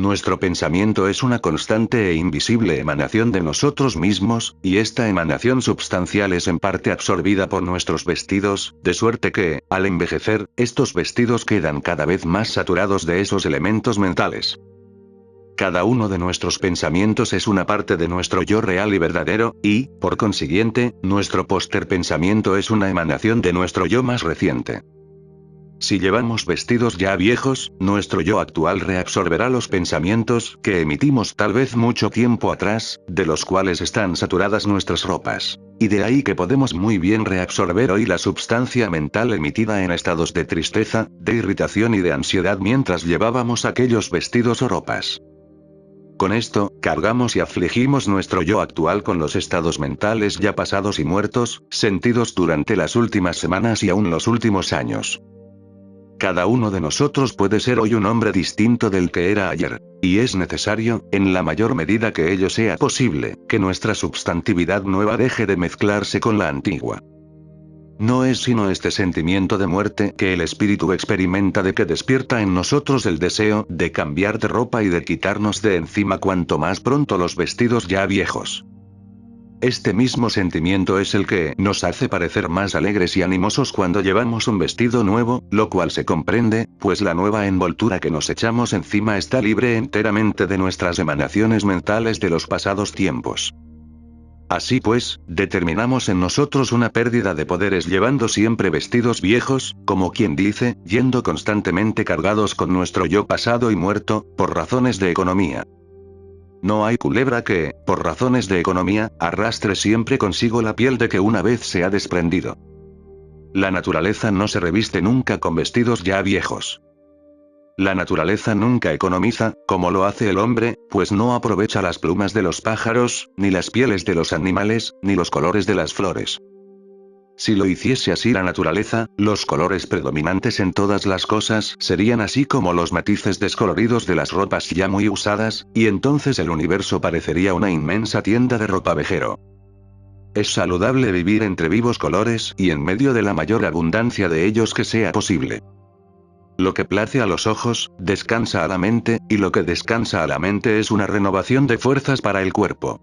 Nuestro pensamiento es una constante e invisible emanación de nosotros mismos, y esta emanación substancial es en parte absorbida por nuestros vestidos, de suerte que, al envejecer, estos vestidos quedan cada vez más saturados de esos elementos mentales. Cada uno de nuestros pensamientos es una parte de nuestro yo real y verdadero, y, por consiguiente, nuestro póster pensamiento es una emanación de nuestro yo más reciente. Si llevamos vestidos ya viejos, nuestro yo actual reabsorberá los pensamientos que emitimos tal vez mucho tiempo atrás, de los cuales están saturadas nuestras ropas. Y de ahí que podemos muy bien reabsorber hoy la substancia mental emitida en estados de tristeza, de irritación y de ansiedad mientras llevábamos aquellos vestidos o ropas. Con esto, cargamos y afligimos nuestro yo actual con los estados mentales ya pasados y muertos, sentidos durante las últimas semanas y aún los últimos años. Cada uno de nosotros puede ser hoy un hombre distinto del que era ayer. Y es necesario, en la mayor medida que ello sea posible, que nuestra substantividad nueva deje de mezclarse con la antigua. No es sino este sentimiento de muerte que el espíritu experimenta de que despierta en nosotros el deseo de cambiar de ropa y de quitarnos de encima cuanto más pronto los vestidos ya viejos. Este mismo sentimiento es el que nos hace parecer más alegres y animosos cuando llevamos un vestido nuevo, lo cual se comprende, pues la nueva envoltura que nos echamos encima está libre enteramente de nuestras emanaciones mentales de los pasados tiempos. Así pues, determinamos en nosotros una pérdida de poderes llevando siempre vestidos viejos, como quien dice, yendo constantemente cargados con nuestro yo pasado y muerto, por razones de economía. No hay culebra que, por razones de economía, arrastre siempre consigo la piel de que una vez se ha desprendido. La naturaleza no se reviste nunca con vestidos ya viejos. La naturaleza nunca economiza, como lo hace el hombre, pues no aprovecha las plumas de los pájaros, ni las pieles de los animales, ni los colores de las flores. Si lo hiciese así la naturaleza, los colores predominantes en todas las cosas serían así como los matices descoloridos de las ropas ya muy usadas, y entonces el universo parecería una inmensa tienda de ropavejero. Es saludable vivir entre vivos colores y en medio de la mayor abundancia de ellos que sea posible. Lo que place a los ojos, descansa a la mente, y lo que descansa a la mente es una renovación de fuerzas para el cuerpo.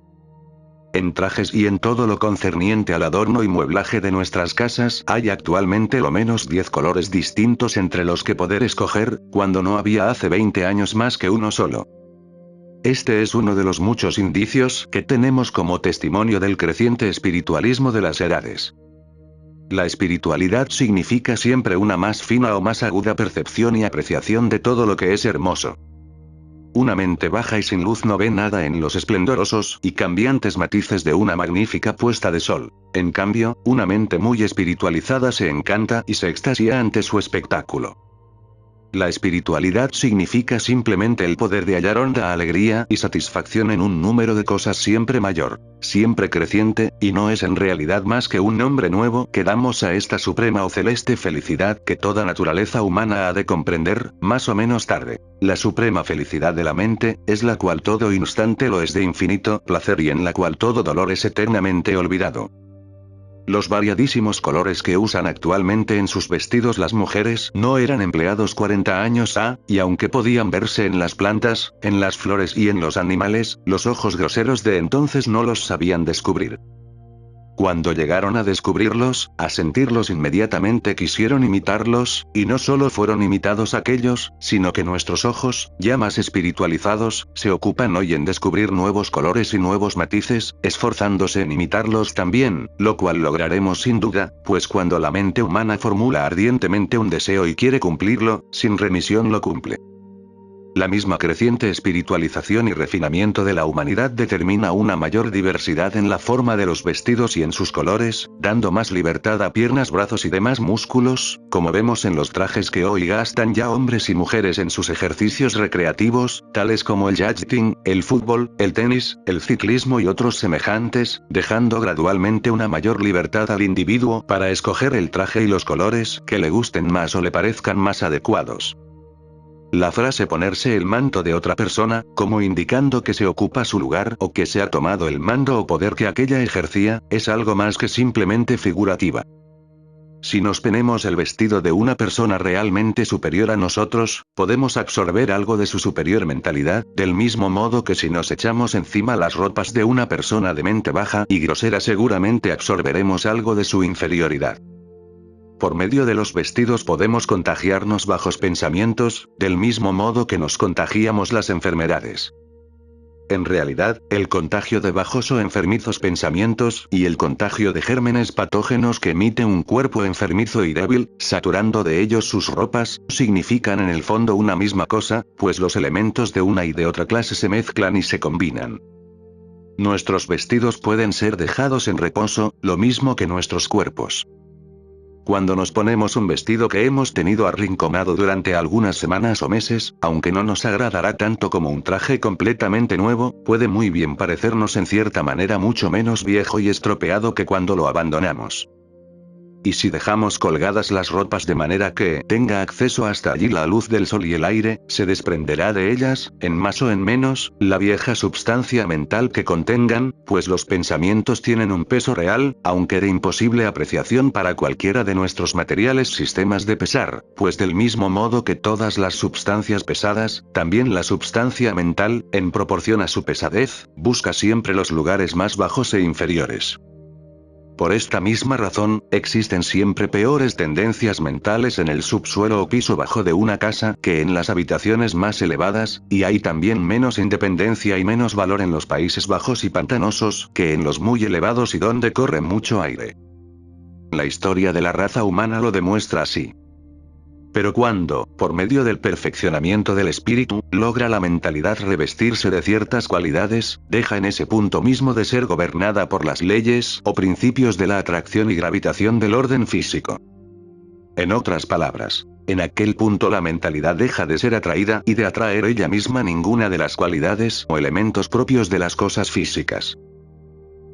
En trajes y en todo lo concerniente al adorno y mueblaje de nuestras casas hay actualmente lo menos 10 colores distintos entre los que poder escoger, cuando no había hace 20 años más que uno solo. Este es uno de los muchos indicios que tenemos como testimonio del creciente espiritualismo de las edades. La espiritualidad significa siempre una más fina o más aguda percepción y apreciación de todo lo que es hermoso. Una mente baja y sin luz no ve nada en los esplendorosos y cambiantes matices de una magnífica puesta de sol. En cambio, una mente muy espiritualizada se encanta y se extasia ante su espectáculo. La espiritualidad significa simplemente el poder de hallar honda alegría y satisfacción en un número de cosas siempre mayor, siempre creciente, y no es en realidad más que un nombre nuevo que damos a esta suprema o celeste felicidad que toda naturaleza humana ha de comprender, más o menos tarde. La suprema felicidad de la mente, es la cual todo instante lo es de infinito placer y en la cual todo dolor es eternamente olvidado. Los variadísimos colores que usan actualmente en sus vestidos las mujeres no eran empleados 40 años ha, y aunque podían verse en las plantas, en las flores y en los animales, los ojos groseros de entonces no los sabían descubrir. Cuando llegaron a descubrirlos, a sentirlos inmediatamente quisieron imitarlos, y no solo fueron imitados aquellos, sino que nuestros ojos, ya más espiritualizados, se ocupan hoy en descubrir nuevos colores y nuevos matices, esforzándose en imitarlos también, lo cual lograremos sin duda, pues cuando la mente humana formula ardientemente un deseo y quiere cumplirlo, sin remisión lo cumple. La misma creciente espiritualización y refinamiento de la humanidad determina una mayor diversidad en la forma de los vestidos y en sus colores, dando más libertad a piernas, brazos y demás músculos, como vemos en los trajes que hoy gastan ya hombres y mujeres en sus ejercicios recreativos, tales como el yachting, el fútbol, el tenis, el ciclismo y otros semejantes, dejando gradualmente una mayor libertad al individuo para escoger el traje y los colores que le gusten más o le parezcan más adecuados. La frase ponerse el manto de otra persona, como indicando que se ocupa su lugar o que se ha tomado el mando o poder que aquella ejercía, es algo más que simplemente figurativa. Si nos ponemos el vestido de una persona realmente superior a nosotros, podemos absorber algo de su superior mentalidad, del mismo modo que si nos echamos encima las ropas de una persona de mente baja y grosera seguramente absorberemos algo de su inferioridad. Por medio de los vestidos podemos contagiarnos bajos pensamientos, del mismo modo que nos contagiamos las enfermedades. En realidad, el contagio de bajos o enfermizos pensamientos y el contagio de gérmenes patógenos que emite un cuerpo enfermizo y débil, saturando de ellos sus ropas, significan en el fondo una misma cosa, pues los elementos de una y de otra clase se mezclan y se combinan. Nuestros vestidos pueden ser dejados en reposo, lo mismo que nuestros cuerpos. Cuando nos ponemos un vestido que hemos tenido arrinconado durante algunas semanas o meses, aunque no nos agradará tanto como un traje completamente nuevo, puede muy bien parecernos en cierta manera mucho menos viejo y estropeado que cuando lo abandonamos. Y si dejamos colgadas las ropas de manera que tenga acceso hasta allí la luz del sol y el aire, se desprenderá de ellas, en más o en menos, la vieja substancia mental que contengan, pues los pensamientos tienen un peso real, aunque de imposible apreciación para cualquiera de nuestros materiales sistemas de pesar, pues del mismo modo que todas las substancias pesadas, también la substancia mental, en proporción a su pesadez, busca siempre los lugares más bajos e inferiores. Por esta misma razón, existen siempre peores tendencias mentales en el subsuelo o piso bajo de una casa que en las habitaciones más elevadas, y hay también menos independencia y menos valor en los países bajos y pantanosos que en los muy elevados y donde corre mucho aire. La historia de la raza humana lo demuestra así. Pero cuando, por medio del perfeccionamiento del espíritu, logra la mentalidad revestirse de ciertas cualidades, deja en ese punto mismo de ser gobernada por las leyes o principios de la atracción y gravitación del orden físico. En otras palabras, en aquel punto la mentalidad deja de ser atraída y de atraer ella misma ninguna de las cualidades o elementos propios de las cosas físicas.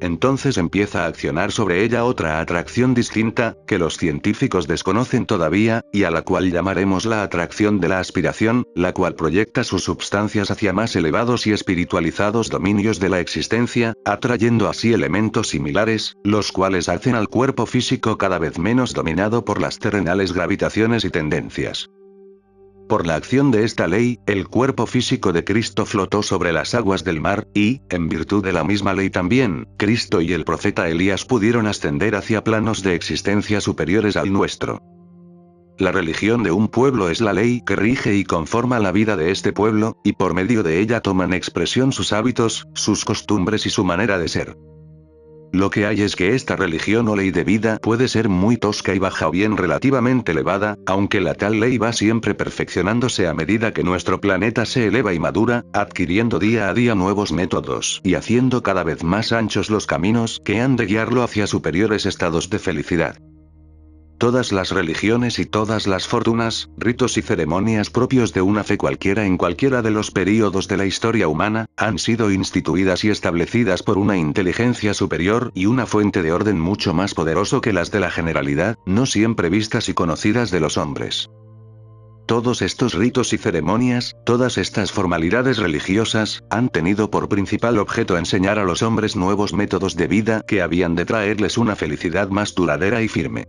Entonces empieza a accionar sobre ella otra atracción distinta, que los científicos desconocen todavía, y a la cual llamaremos la atracción de la aspiración, la cual proyecta sus substancias hacia más elevados y espiritualizados dominios de la existencia, atrayendo así elementos similares, los cuales hacen al cuerpo físico cada vez menos dominado por las terrenales gravitaciones y tendencias. Por la acción de esta ley, el cuerpo físico de Cristo flotó sobre las aguas del mar, y, en virtud de la misma ley también, Cristo y el profeta Elías pudieron ascender hacia planos de existencia superiores al nuestro. La religión de un pueblo es la ley que rige y conforma la vida de este pueblo, y por medio de ella toman expresión sus hábitos, sus costumbres y su manera de ser. Lo que hay es que esta religión o ley de vida puede ser muy tosca y baja o bien relativamente elevada, aunque la tal ley va siempre perfeccionándose a medida que nuestro planeta se eleva y madura, adquiriendo día a día nuevos métodos y haciendo cada vez más anchos los caminos que han de guiarlo hacia superiores estados de felicidad. Todas las religiones y todas las fortunas, ritos y ceremonias propios de una fe cualquiera en cualquiera de los períodos de la historia humana, han sido instituidas y establecidas por una inteligencia superior y una fuente de orden mucho más poderoso que las de la generalidad, no siempre vistas y conocidas de los hombres. Todos estos ritos y ceremonias, todas estas formalidades religiosas, han tenido por principal objeto enseñar a los hombres nuevos métodos de vida que habían de traerles una felicidad más duradera y firme.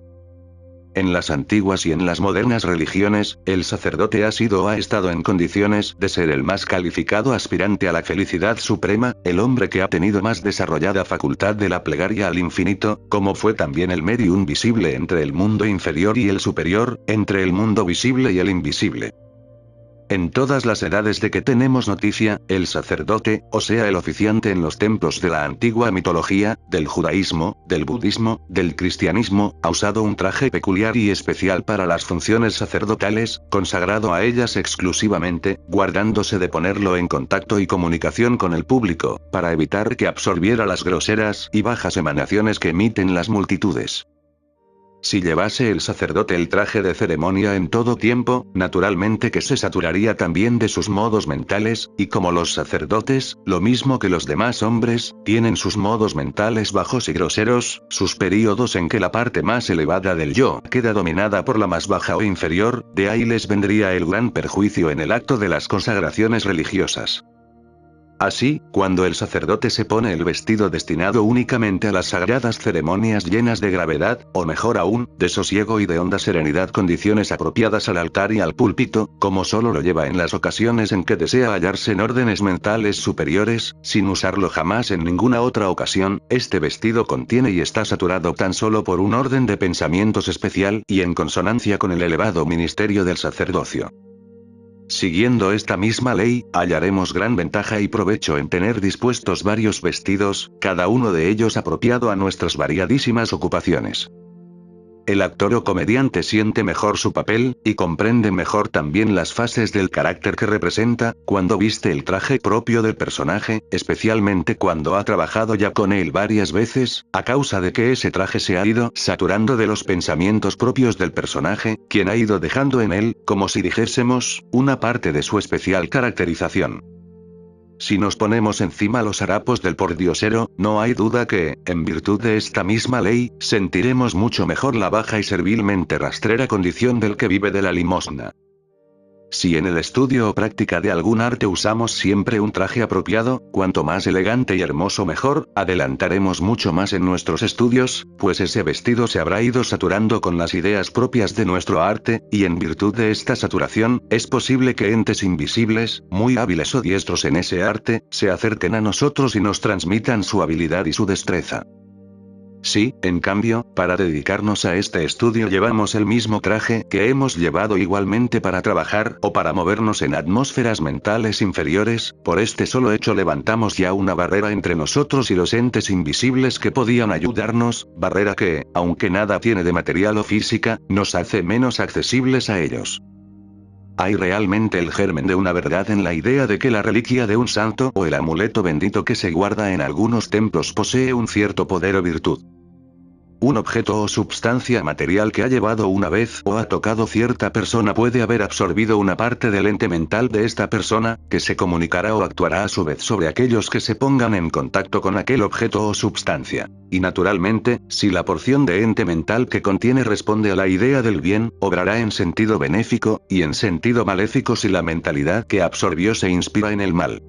En las antiguas y en las modernas religiones, el sacerdote ha sido o ha estado en condiciones de ser el más calificado aspirante a la felicidad suprema, el hombre que ha tenido más desarrollada facultad de la plegaria al infinito, como fue también el medium visible entre el mundo inferior y el superior, entre el mundo visible y el invisible. En todas las edades de que tenemos noticia, el sacerdote, o sea el oficiante en los templos de la antigua mitología, del judaísmo, del budismo, del cristianismo, ha usado un traje peculiar y especial para las funciones sacerdotales, consagrado a ellas exclusivamente, guardándose de ponerlo en contacto y comunicación con el público, para evitar que absorbiera las groseras y bajas emanaciones que emiten las multitudes. Si llevase el sacerdote el traje de ceremonia en todo tiempo, naturalmente que se saturaría también de sus modos mentales, y como los sacerdotes, lo mismo que los demás hombres, tienen sus modos mentales bajos y groseros, sus períodos en que la parte más elevada del yo queda dominada por la más baja o inferior, de ahí les vendría el gran perjuicio en el acto de las consagraciones religiosas. Así, cuando el sacerdote se pone el vestido destinado únicamente a las sagradas ceremonias llenas de gravedad, o mejor aún, de sosiego y de honda serenidad, condiciones apropiadas al altar y al púlpito, como solo lo lleva en las ocasiones en que desea hallarse en órdenes mentales superiores, sin usarlo jamás en ninguna otra ocasión, este vestido contiene y está saturado tan solo por un orden de pensamientos especial y en consonancia con el elevado ministerio del sacerdocio. Siguiendo esta misma ley, hallaremos gran ventaja y provecho en tener dispuestos varios vestidos, cada uno de ellos apropiado a nuestras variadísimas ocupaciones. El actor o comediante siente mejor su papel, y comprende mejor también las fases del carácter que representa, cuando viste el traje propio del personaje, especialmente cuando ha trabajado ya con él varias veces, a causa de que ese traje se ha ido saturando de los pensamientos propios del personaje, quien ha ido dejando en él, como si dijésemos, una parte de su especial caracterización. Si nos ponemos encima los harapos del pordiosero, no hay duda que, en virtud de esta misma ley, sentiremos mucho mejor la baja y servilmente rastrera condición del que vive de la limosna. Si en el estudio o práctica de algún arte usamos siempre un traje apropiado, cuanto más elegante y hermoso mejor, adelantaremos mucho más en nuestros estudios, pues ese vestido se habrá ido saturando con las ideas propias de nuestro arte, y en virtud de esta saturación, es posible que entes invisibles, muy hábiles o diestros en ese arte, se acerquen a nosotros y nos transmitan su habilidad y su destreza. Si, en cambio, para dedicarnos a este estudio llevamos el mismo traje que hemos llevado igualmente para trabajar o para movernos en atmósferas mentales inferiores, por este solo hecho levantamos ya una barrera entre nosotros y los entes invisibles que podían ayudarnos, barrera que, aunque nada tiene de material o física, nos hace menos accesibles a ellos. Hay realmente el germen de una verdad en la idea de que la reliquia de un santo o el amuleto bendito que se guarda en algunos templos posee un cierto poder o virtud. Un objeto o substancia material que ha llevado una vez o ha tocado cierta persona puede haber absorbido una parte del ente mental de esta persona, que se comunicará o actuará a su vez sobre aquellos que se pongan en contacto con aquel objeto o substancia. Y naturalmente, si la porción de ente mental que contiene responde a la idea del bien, obrará en sentido benéfico, y en sentido maléfico si la mentalidad que absorbió se inspira en el mal.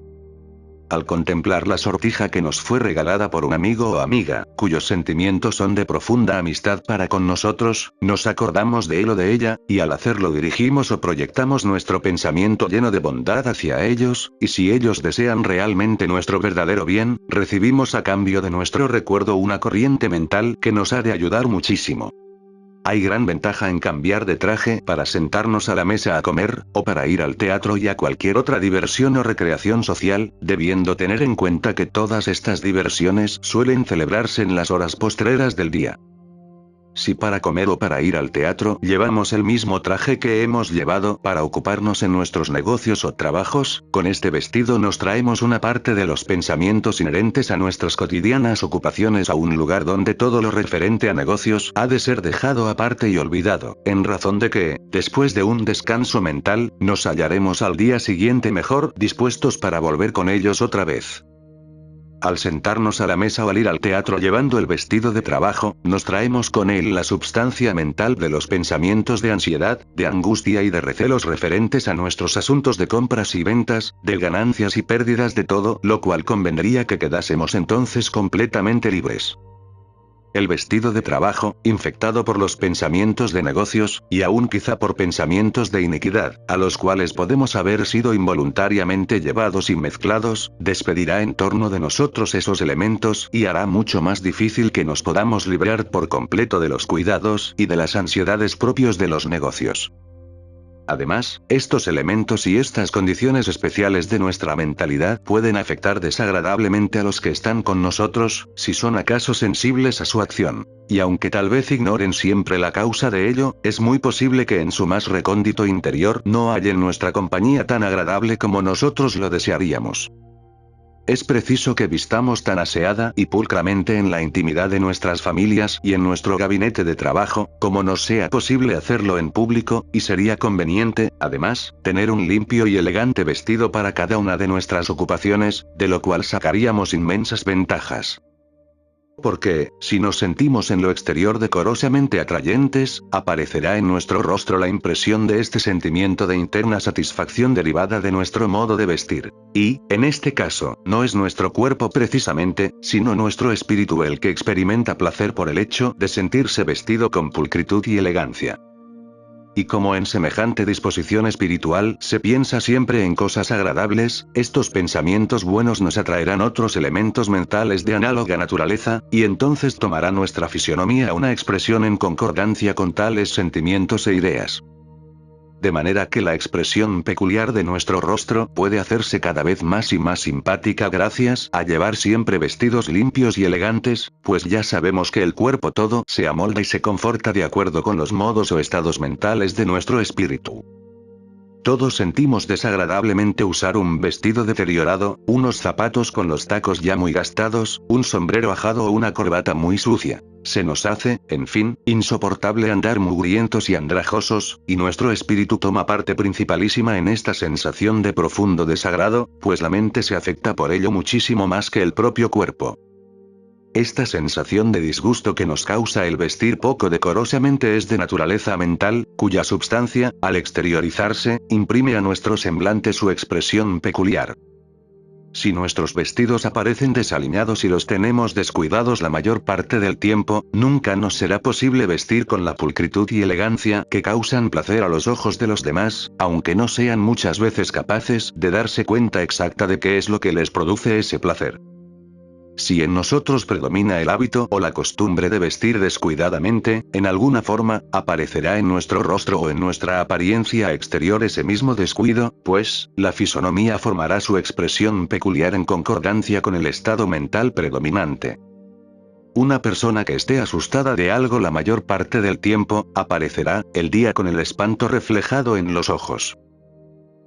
Al contemplar la sortija que nos fue regalada por un amigo o amiga, cuyos sentimientos son de profunda amistad para con nosotros, nos acordamos de él o de ella, y al hacerlo dirigimos o proyectamos nuestro pensamiento lleno de bondad hacia ellos, y si ellos desean realmente nuestro verdadero bien, recibimos a cambio de nuestro recuerdo una corriente mental que nos ha de ayudar muchísimo. Hay gran ventaja en cambiar de traje para sentarnos a la mesa a comer, o para ir al teatro y a cualquier otra diversión o recreación social, debiendo tener en cuenta que todas estas diversiones suelen celebrarse en las horas postreras del día. Si para comer o para ir al teatro llevamos el mismo traje que hemos llevado para ocuparnos en nuestros negocios o trabajos, con este vestido nos traemos una parte de los pensamientos inherentes a nuestras cotidianas ocupaciones a un lugar donde todo lo referente a negocios ha de ser dejado aparte y olvidado, en razón de que, después de un descanso mental, nos hallaremos al día siguiente mejor dispuestos para volver con ellos otra vez. Al sentarnos a la mesa o al ir al teatro llevando el vestido de trabajo, nos traemos con él la substancia mental de los pensamientos de ansiedad, de angustia y de recelos referentes a nuestros asuntos de compras y ventas, de ganancias y pérdidas, de todo lo cual convendría que quedásemos entonces completamente libres. El vestido de trabajo, infectado por los pensamientos de negocios, y aún quizá por pensamientos de iniquidad, a los cuales podemos haber sido involuntariamente llevados y mezclados, despedirá en torno de nosotros esos elementos y hará mucho más difícil que nos podamos librar por completo de los cuidados y de las ansiedades propios de los negocios. Además, estos elementos y estas condiciones especiales de nuestra mentalidad pueden afectar desagradablemente a los que están con nosotros, si son acaso sensibles a su acción. Y aunque tal vez ignoren siempre la causa de ello, es muy posible que en su más recóndito interior no hallen nuestra compañía tan agradable como nosotros lo desearíamos. Es preciso que vistamos tan aseada y pulcramente en la intimidad de nuestras familias y en nuestro gabinete de trabajo, como nos sea posible hacerlo en público, y sería conveniente, además, tener un limpio y elegante vestido para cada una de nuestras ocupaciones, de lo cual sacaríamos inmensas ventajas. Porque, si nos sentimos en lo exterior decorosamente atrayentes, aparecerá en nuestro rostro la impresión de este sentimiento de interna satisfacción derivada de nuestro modo de vestir. Y, en este caso, no es nuestro cuerpo precisamente, sino nuestro espíritu el que experimenta placer por el hecho de sentirse vestido con pulcritud y elegancia. Y como en semejante disposición espiritual se piensa siempre en cosas agradables, estos pensamientos buenos nos atraerán otros elementos mentales de análoga naturaleza, y entonces tomará nuestra fisionomía una expresión en concordancia con tales sentimientos e ideas. De manera que la expresión peculiar de nuestro rostro puede hacerse cada vez más y más simpática gracias a llevar siempre vestidos limpios y elegantes, pues ya sabemos que el cuerpo todo se amolda y se conforta de acuerdo con los modos o estados mentales de nuestro espíritu. Todos sentimos desagradablemente usar un vestido deteriorado, unos zapatos con los tacos ya muy gastados, un sombrero ajado o una corbata muy sucia. Se nos hace, en fin, insoportable andar mugrientos y andrajosos, y nuestro espíritu toma parte principalísima en esta sensación de profundo desagrado, pues la mente se afecta por ello muchísimo más que el propio cuerpo. Esta sensación de disgusto que nos causa el vestir poco decorosamente es de naturaleza mental, cuya substancia, al exteriorizarse, imprime a nuestro semblante su expresión peculiar. Si nuestros vestidos aparecen desaliñados y los tenemos descuidados la mayor parte del tiempo, nunca nos será posible vestir con la pulcritud y elegancia que causan placer a los ojos de los demás, aunque no sean muchas veces capaces de darse cuenta exacta de qué es lo que les produce ese placer. Si en nosotros predomina el hábito o la costumbre de vestir descuidadamente, en alguna forma, aparecerá en nuestro rostro o en nuestra apariencia exterior ese mismo descuido, pues, la fisonomía formará su expresión peculiar en concordancia con el estado mental predominante. Una persona que esté asustada de algo la mayor parte del tiempo, aparecerá, el día con el espanto reflejado en los ojos.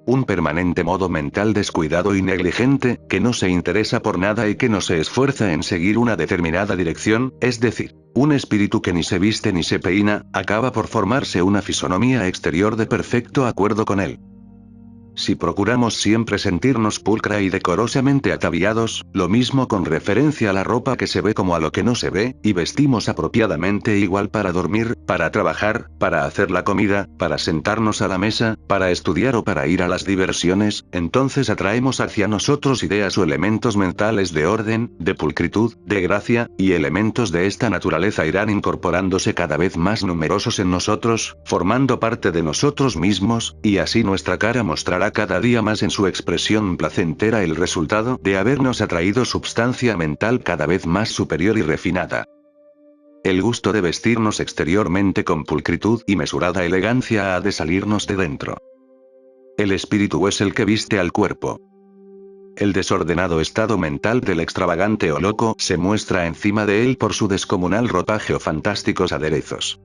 Un permanente modo mental descuidado y negligente, que no se interesa por nada y que no se esfuerza en seguir una determinada dirección, es decir, un espíritu que ni se viste ni se peina, acaba por formarse una fisonomía exterior de perfecto acuerdo con él. Si procuramos siempre sentirnos pulcra y decorosamente ataviados, lo mismo con referencia a la ropa que se ve como a lo que no se ve, y vestimos apropiadamente igual para dormir, para trabajar, para hacer la comida, para sentarnos a la mesa, para estudiar o para ir a las diversiones, entonces atraemos hacia nosotros ideas o elementos mentales de orden, de pulcritud, de gracia, y elementos de esta naturaleza irán incorporándose cada vez más numerosos en nosotros, formando parte de nosotros mismos, y así nuestra cara mostrará cada día más en su expresión placentera el resultado de habernos atraído substancia mental cada vez más superior y refinada. El gusto de vestirnos exteriormente con pulcritud y mesurada elegancia ha de salirnos de dentro. El espíritu es el que viste al cuerpo. El desordenado estado mental del extravagante o loco se muestra encima de él por su descomunal ropaje o fantásticos aderezos.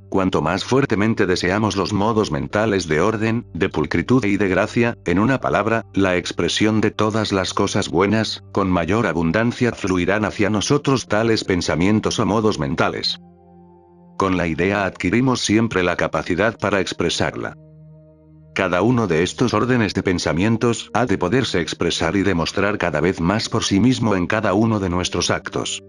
Cuanto más fuertemente deseamos los modos mentales de orden, de pulcritud y de gracia, en una palabra, la expresión de todas las cosas buenas, con mayor abundancia fluirán hacia nosotros tales pensamientos o modos mentales. Con la idea adquirimos siempre la capacidad para expresarla. Cada uno de estos órdenes de pensamientos ha de poderse expresar y demostrar cada vez más por sí mismo en cada uno de nuestros actos.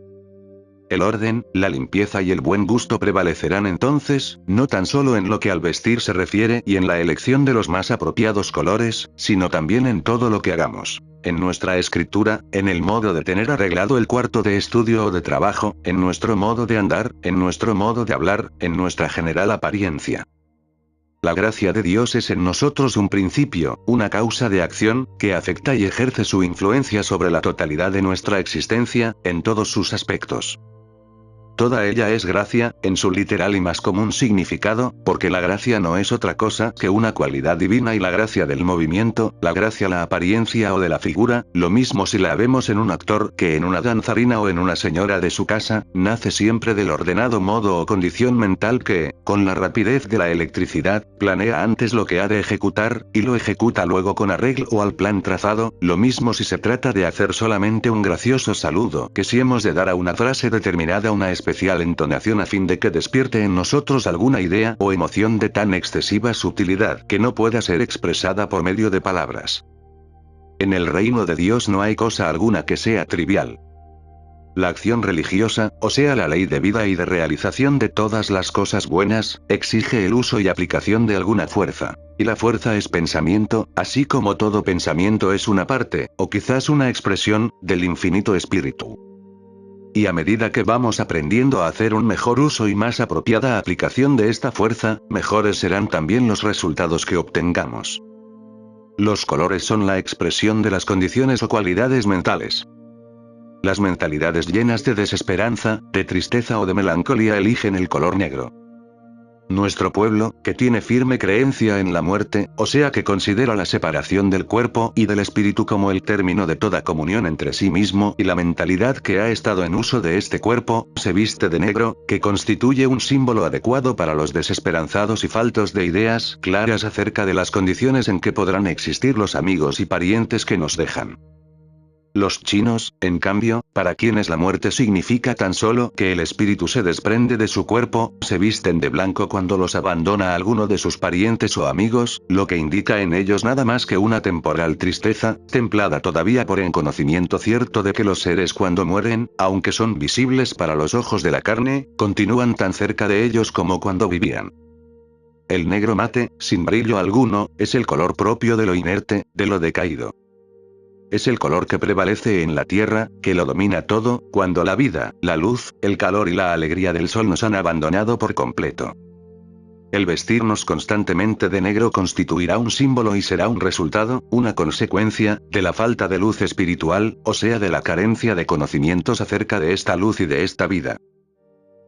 El orden, la limpieza y el buen gusto prevalecerán entonces, no tan solo en lo que al vestir se refiere y en la elección de los más apropiados colores, sino también en todo lo que hagamos. En nuestra escritura, en el modo de tener arreglado el cuarto de estudio o de trabajo, en nuestro modo de andar, en nuestro modo de hablar, en nuestra general apariencia. La gracia de Dios es en nosotros un principio, una causa de acción, que afecta y ejerce su influencia sobre la totalidad de nuestra existencia, en todos sus aspectos. Toda ella es gracia, en su literal y más común significado, porque la gracia no es otra cosa que una cualidad divina y la gracia del movimiento, la gracia la apariencia o de la figura, lo mismo si la vemos en un actor que en una danzarina o en una señora de su casa, nace siempre del ordenado modo o condición mental que, con la rapidez de la electricidad, planea antes lo que ha de ejecutar, y lo ejecuta luego con arreglo al plan trazado, lo mismo si se trata de hacer solamente un gracioso saludo que si hemos de dar a una frase determinada una especial entonación a fin de que despierte en nosotros alguna idea o emoción de tan excesiva sutilidad que no pueda ser expresada por medio de palabras. En el reino de Dios no hay cosa alguna que sea trivial. La acción religiosa, o sea la ley de vida y de realización de todas las cosas buenas, exige el uso y aplicación de alguna fuerza. Y la fuerza es pensamiento, así como todo pensamiento es una parte, o quizás una expresión, del infinito espíritu. Y a medida que vamos aprendiendo a hacer un mejor uso y más apropiada aplicación de esta fuerza, mejores serán también los resultados que obtengamos. Los colores son la expresión de las condiciones o cualidades mentales. Las mentalidades llenas de desesperanza, de tristeza o de melancolía eligen el color negro. Nuestro pueblo, que tiene firme creencia en la muerte, o sea que considera la separación del cuerpo y del espíritu como el término de toda comunión entre sí mismo y la mentalidad que ha estado en uso de este cuerpo, se viste de negro, que constituye un símbolo adecuado para los desesperanzados y faltos de ideas claras acerca de las condiciones en que podrán existir los amigos y parientes que nos dejan. Los chinos, en cambio, para quienes la muerte significa tan solo que el espíritu se desprende de su cuerpo, se visten de blanco cuando los abandona alguno de sus parientes o amigos, lo que indica en ellos nada más que una temporal tristeza, templada todavía por el conocimiento cierto de que los seres cuando mueren, aunque son visibles para los ojos de la carne, continúan tan cerca de ellos como cuando vivían. El negro mate, sin brillo alguno, es el color propio de lo inerte, de lo decaído. Es el color que prevalece en la tierra, que lo domina todo, cuando la vida, la luz, el calor y la alegría del sol nos han abandonado por completo. El vestirnos constantemente de negro constituirá un símbolo y será un resultado, una consecuencia, de la falta de luz espiritual, o sea de la carencia de conocimientos acerca de esta luz y de esta vida.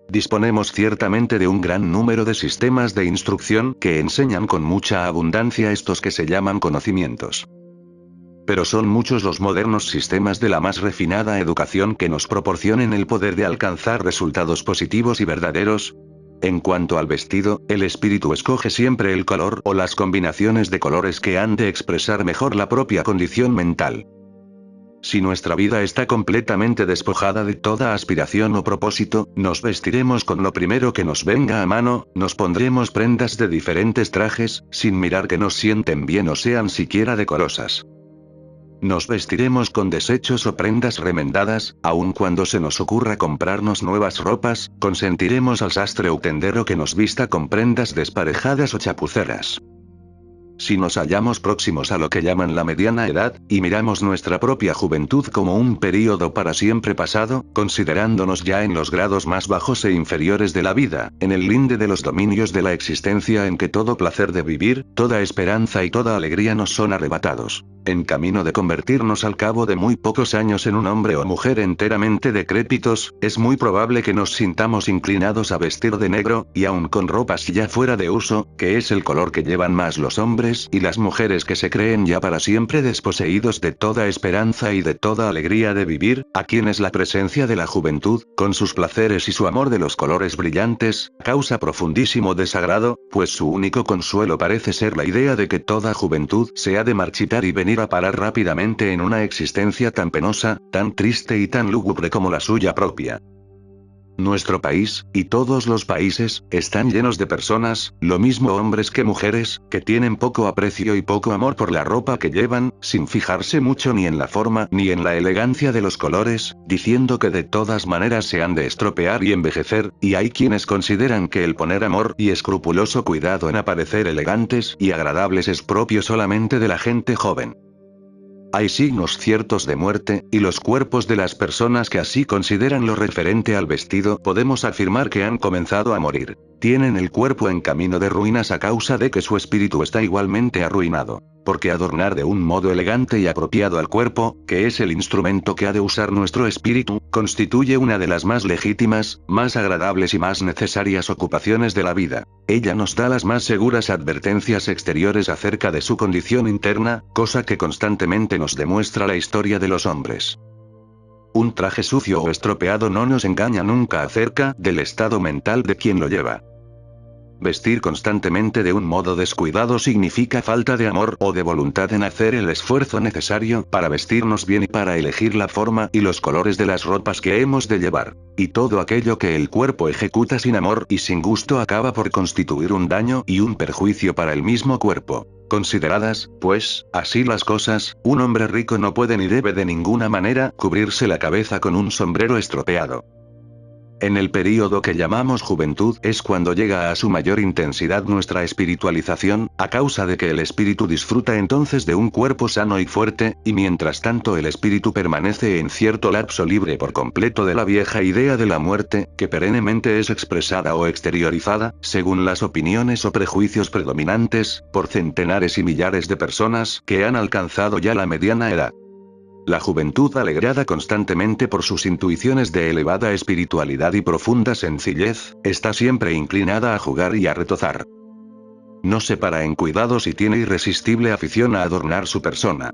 Disponemos ciertamente de un gran número de sistemas de instrucción que enseñan con mucha abundancia estos que se llaman conocimientos. Pero son muchos los modernos sistemas de la más refinada educación que nos proporcionen el poder de alcanzar resultados positivos y verdaderos. En cuanto al vestido, el espíritu escoge siempre el color o las combinaciones de colores que han de expresar mejor la propia condición mental. Si nuestra vida está completamente despojada de toda aspiración o propósito, nos vestiremos con lo primero que nos venga a mano, nos pondremos prendas de diferentes trajes, sin mirar que nos sienten bien o sean siquiera decorosas. Nos vestiremos con desechos o prendas remendadas, aun cuando se nos ocurra comprarnos nuevas ropas, consentiremos al sastre o tendero que nos vista con prendas desparejadas o chapuceras. Si nos hallamos próximos a lo que llaman la mediana edad, y miramos nuestra propia juventud como un período para siempre pasado, considerándonos ya en los grados más bajos e inferiores de la vida, en el linde de los dominios de la existencia en que todo placer de vivir, toda esperanza y toda alegría nos son arrebatados, en camino de convertirnos al cabo de muy pocos años en un hombre o mujer enteramente decrépitos, es muy probable que nos sintamos inclinados a vestir de negro, y aun con ropas ya fuera de uso, que es el color que llevan más los hombres y las mujeres que se creen ya para siempre desposeídos de toda esperanza y de toda alegría de vivir, a quienes la presencia de la juventud, con sus placeres y su amor de los colores brillantes, causa profundísimo desagrado, pues su único consuelo parece ser la idea de que toda juventud se ha de marchitar y venir a parar rápidamente en una existencia tan penosa, tan triste y tan lúgubre como la suya propia. Nuestro país, y todos los países, están llenos de personas, lo mismo hombres que mujeres, que tienen poco aprecio y poco amor por la ropa que llevan, sin fijarse mucho ni en la forma ni en la elegancia de los colores, diciendo que de todas maneras se han de estropear y envejecer, y hay quienes consideran que el poner amor y escrupuloso cuidado en aparecer elegantes y agradables es propio solamente de la gente joven. Hay signos ciertos de muerte, y los cuerpos de las personas que así consideran lo referente al vestido podemos afirmar que han comenzado a morir. Tienen el cuerpo en camino de ruinas a causa de que su espíritu está igualmente arruinado. Porque adornar de un modo elegante y apropiado al cuerpo, que es el instrumento que ha de usar nuestro espíritu, constituye una de las más legítimas, más agradables y más necesarias ocupaciones de la vida. Ella nos da las más seguras advertencias exteriores acerca de su condición interna, cosa que constantemente nos demuestra la historia de los hombres. Un traje sucio o estropeado no nos engaña nunca acerca del estado mental de quien lo lleva. Vestir constantemente de un modo descuidado significa falta de amor o de voluntad en hacer el esfuerzo necesario para vestirnos bien y para elegir la forma y los colores de las ropas que hemos de llevar. Y todo aquello que el cuerpo ejecuta sin amor y sin gusto acaba por constituir un daño y un perjuicio para el mismo cuerpo. Consideradas, pues, así las cosas, un hombre rico no puede ni debe de ninguna manera cubrirse la cabeza con un sombrero estropeado. En el período que llamamos juventud es cuando llega a su mayor intensidad nuestra espiritualización, a causa de que el espíritu disfruta entonces de un cuerpo sano y fuerte, y mientras tanto el espíritu permanece en cierto lapso libre por completo de la vieja idea de la muerte, que perennemente es expresada o exteriorizada, según las opiniones o prejuicios predominantes, por centenares y millares de personas que han alcanzado ya la mediana edad. La juventud, alegrada constantemente por sus intuiciones de elevada espiritualidad y profunda sencillez, está siempre inclinada a jugar y a retozar. No se para en cuidados y tiene irresistible afición a adornar su persona.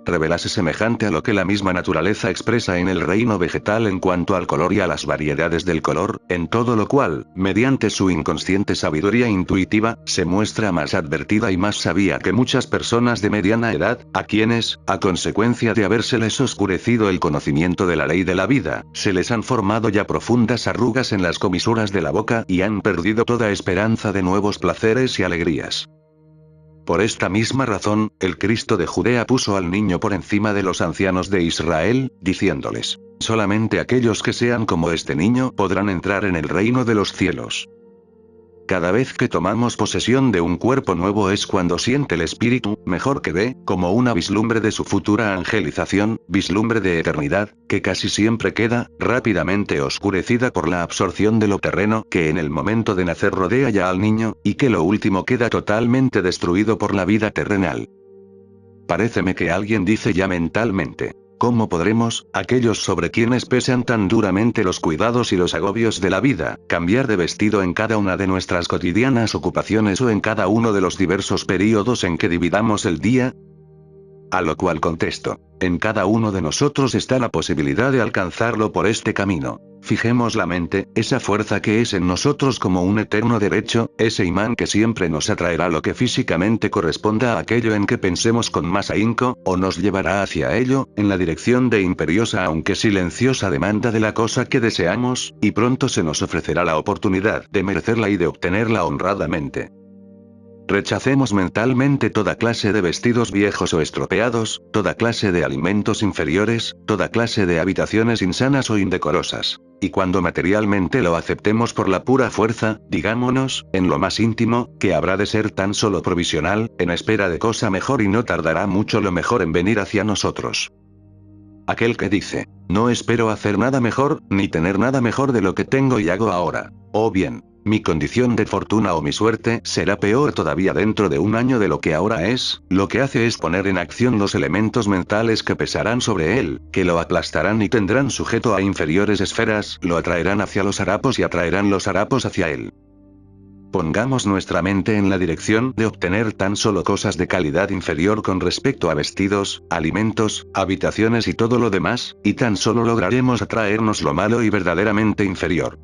Revelase semejante a lo que la misma naturaleza expresa en el reino vegetal en cuanto al color y a las variedades del color, en todo lo cual, mediante su inconsciente sabiduría intuitiva, se muestra más advertida y más sabia que muchas personas de mediana edad, a quienes, a consecuencia de habérseles oscurecido el conocimiento de la ley de la vida, se les han formado ya profundas arrugas en las comisuras de la boca y han perdido toda esperanza de nuevos placeres y alegrías. Por esta misma razón, el Cristo de Judea puso al niño por encima de los ancianos de Israel, diciéndoles: solamente aquellos que sean como este niño podrán entrar en el reino de los cielos. Cada vez que tomamos posesión de un cuerpo nuevo es cuando siente el espíritu, mejor que ve, como una vislumbre de su futura angelización, vislumbre de eternidad, que casi siempre queda, rápidamente oscurecida por la absorción de lo terreno que en el momento de nacer rodea ya al niño, y que lo último queda totalmente destruido por la vida terrenal. Paréceme que alguien dice ya mentalmente: ¿cómo podremos, aquellos sobre quienes pesan tan duramente los cuidados y los agobios de la vida, cambiar de vestido en cada una de nuestras cotidianas ocupaciones o en cada uno de los diversos períodos en que dividamos el día? A lo cual contesto: en cada uno de nosotros está la posibilidad de alcanzarlo por este camino. Fijemos la mente, esa fuerza que es en nosotros como un eterno derecho, ese imán que siempre nos atraerá lo que físicamente corresponda a aquello en que pensemos con más ahínco, o nos llevará hacia ello, en la dirección de imperiosa aunque silenciosa demanda de la cosa que deseamos, y pronto se nos ofrecerá la oportunidad de merecerla y de obtenerla honradamente. Rechacemos mentalmente toda clase de vestidos viejos o estropeados, toda clase de alimentos inferiores, toda clase de habitaciones insanas o indecorosas. Y cuando materialmente lo aceptemos por la pura fuerza, digámonos, en lo más íntimo, que habrá de ser tan solo provisional, en espera de cosa mejor y no tardará mucho lo mejor en venir hacia nosotros. Aquel que dice: no espero hacer nada mejor, ni tener nada mejor de lo que tengo y hago ahora. O bien, mi condición de fortuna o mi suerte será peor todavía dentro de un año de lo que ahora es, lo que hace es poner en acción los elementos mentales que pesarán sobre él, que lo aplastarán y tendrán sujeto a inferiores esferas, lo atraerán hacia los harapos y atraerán los harapos hacia él. Pongamos nuestra mente en la dirección de obtener tan solo cosas de calidad inferior con respecto a vestidos, alimentos, habitaciones y todo lo demás, y tan solo lograremos atraernos lo malo y verdaderamente inferior.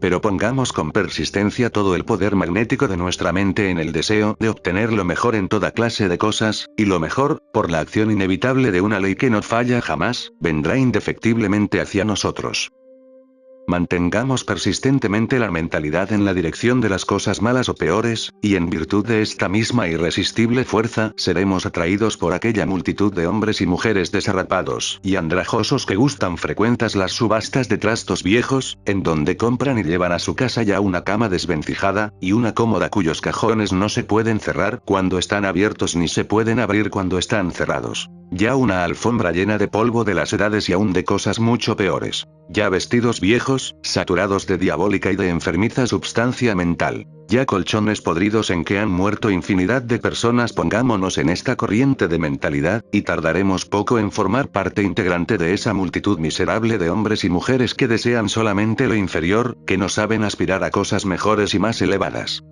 Pero pongamos con persistencia todo el poder magnético de nuestra mente en el deseo de obtener lo mejor en toda clase de cosas, y lo mejor, por la acción inevitable de una ley que no falla jamás, vendrá indefectiblemente hacia nosotros. Mantengamos persistentemente la mentalidad en la dirección de las cosas malas o peores, y en virtud de esta misma irresistible fuerza, seremos atraídos por aquella multitud de hombres y mujeres desarrapados y andrajosos que gustan frecuentas las subastas de trastos viejos, en donde compran y llevan a su casa ya una cama desvencijada, y una cómoda cuyos cajones no se pueden cerrar cuando están abiertos ni se pueden abrir cuando están cerrados. Ya una alfombra llena de polvo de las edades y aún de cosas mucho peores. Ya vestidos viejos, saturados de diabólica y de enfermiza substancia mental. Ya colchones podridos en que han muerto infinidad de personas. Pongámonos en esta corriente de mentalidad, y tardaremos poco en formar parte integrante de esa multitud miserable de hombres y mujeres que desean solamente lo inferior, que no saben aspirar a cosas mejores y más elevadas.